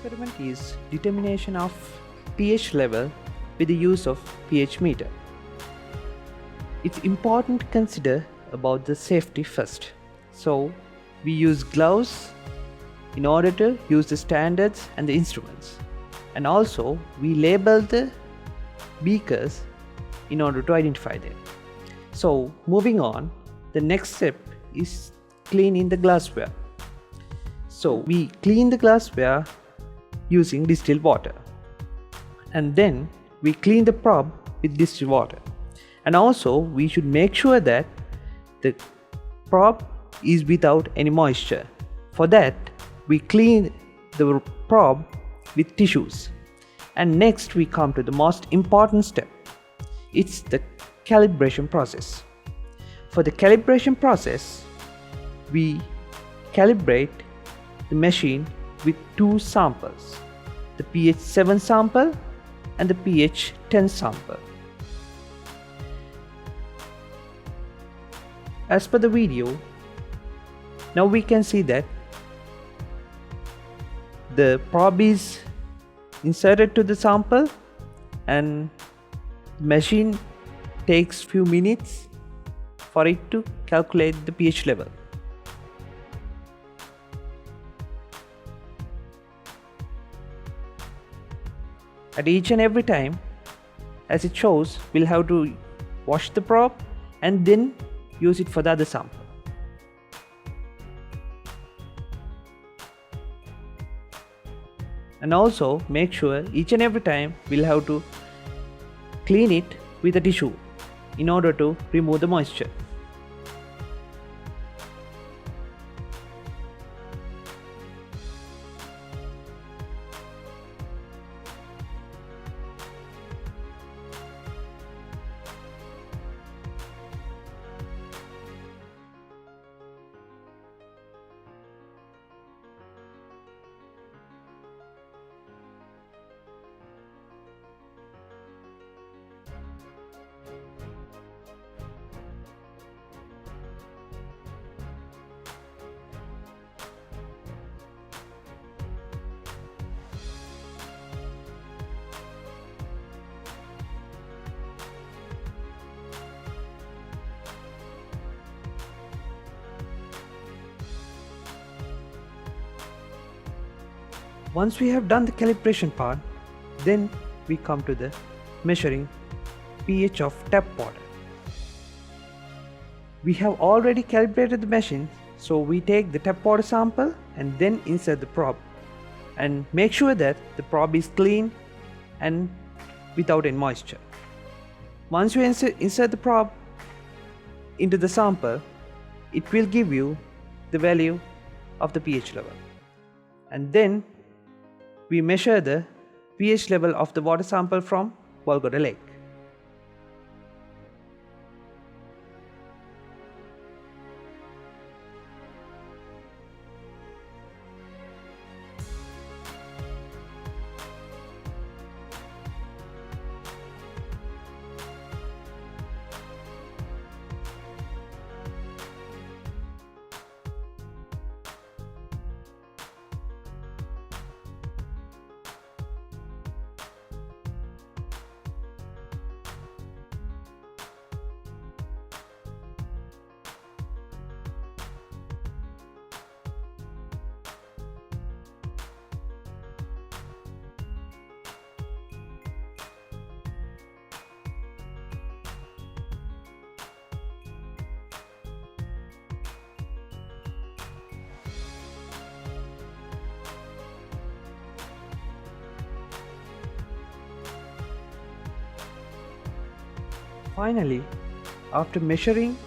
experiment is determination of pH level with the use of pH meter. It's important to consider about the safety first. So we use gloves in order to use the standards and the instruments, and also we label the beakers in order to identify them. So moving on, the next step is cleaning the glassware. So we clean the glassware using distilled water, and then we clean the probe with distilled water, and also we should make sure that the probe is without any moisture. For that we clean the probe with tissues, and next we come to the most important step. It's the calibration process. For the calibration process, we calibrate the machine with two samples, the pH 7 sample and the pH 10 sample. As per the video, now we can see that the probe is inserted to the sample and the machine takes few minutes for it to calculate the pH level. At each and every time, as it shows, we'll have to wash the probe and then use it for the other sample. And also make sure each and every time we'll have to clean it with a tissue in order to remove the moisture. Once we have done the calibration part, then we come to the measuring pH of tap water. We have already calibrated the machine, so we take the tap water sample and then insert the probe and make sure that the probe is clean and without any moisture. Once you insert the probe into the sample, it will give you the value of the pH level, and then we measure the pH level of the water sample from BOLGODA lake. Finally, after measuring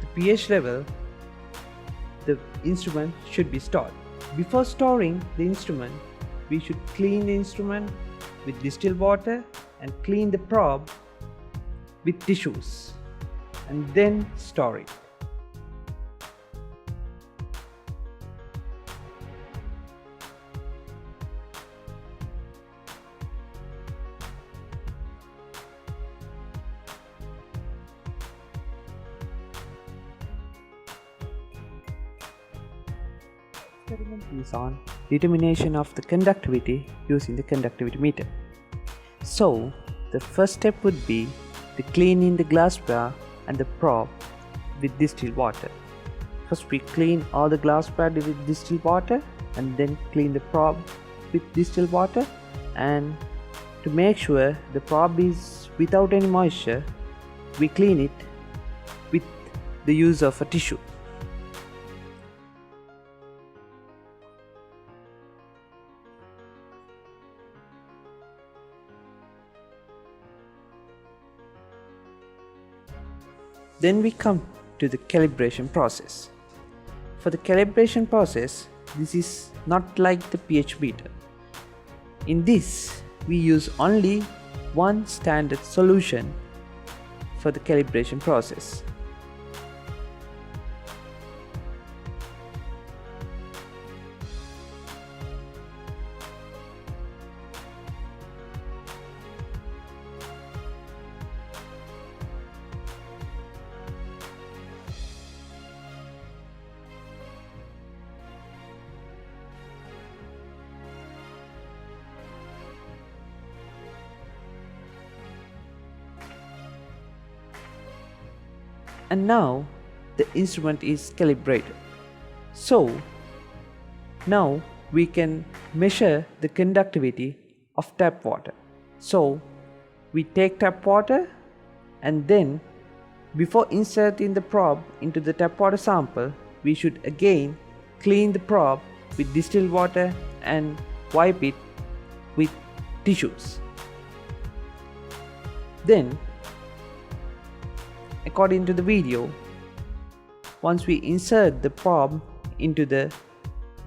the pH level, the instrument should be stored. Before storing the instrument, we should clean the instrument with distilled water and clean the probe with tissues and then store it. Experiment is on determination of the conductivity using the conductivity meter. So the first step would be to clean in the glassware and the probe with distilled water. First we clean all the glassware with distilled water and then clean the probe with distilled water, and to make sure the probe is without any moisture, we clean it with the use of a tissue. Then we come to the calibration process. For the calibration process, this is not like the pH meter. In this, we use only one standard solution for the calibration process. And now the instrument is calibrated. So now we can measure the conductivity of tap water. So we take tap water and then before inserting the probe into the tap water sample, we should again clean the probe with distilled water and wipe it with tissues. Then, according to the video, once we insert the probe into the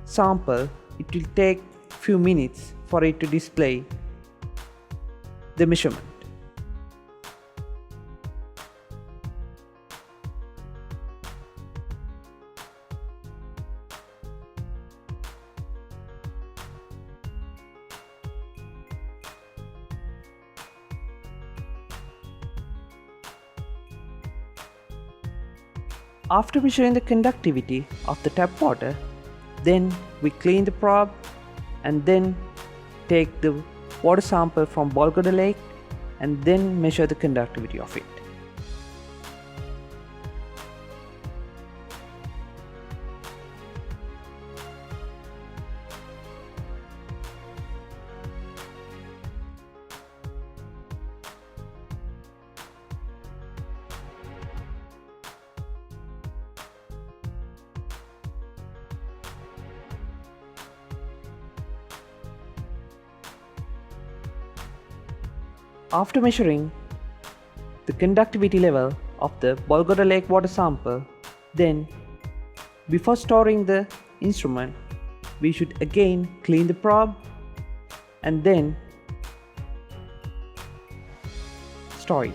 sample, it will take few minutes for it to display the measurement. After measuring the conductivity of the tap water, then we clean the probe and then take the water sample from BOLGODA lake and then measure the conductivity of it. After measuring the conductivity level of the BOLGODA lake water sample, then before storing the instrument, we should again clean the probe and then store it.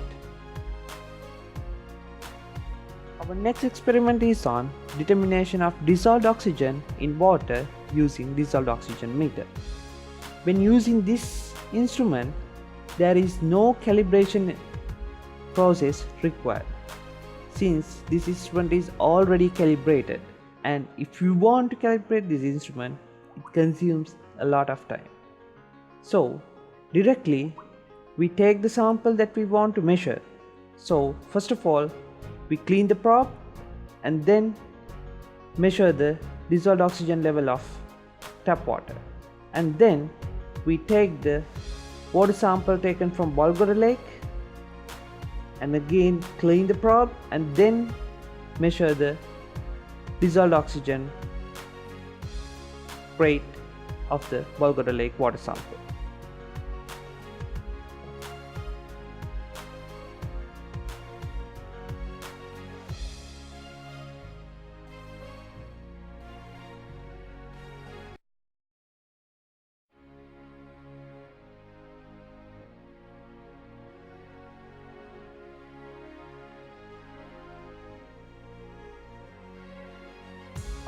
Our next experiment is on determination of dissolved oxygen in water using dissolved oxygen meter. When using this instrument, there is no calibration process required, since this instrument is already calibrated, and if you want to calibrate this instrument, it consumes a lot of time. So directly we take the sample that we want to measure. So first of all, we clean the probe and then measure the dissolved oxygen level of tap water, and then we take the water sample taken from BOLGODA lake and again clean the probe and then measure the dissolved oxygen rate of the BOLGODA lake water sample.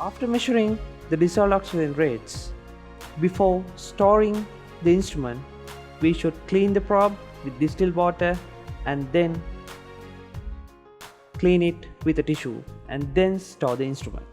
After measuring the dissolved oxygen rates, before storing the instrument, we should clean the probe with distilled water and then clean it with a tissue and then store the instrument.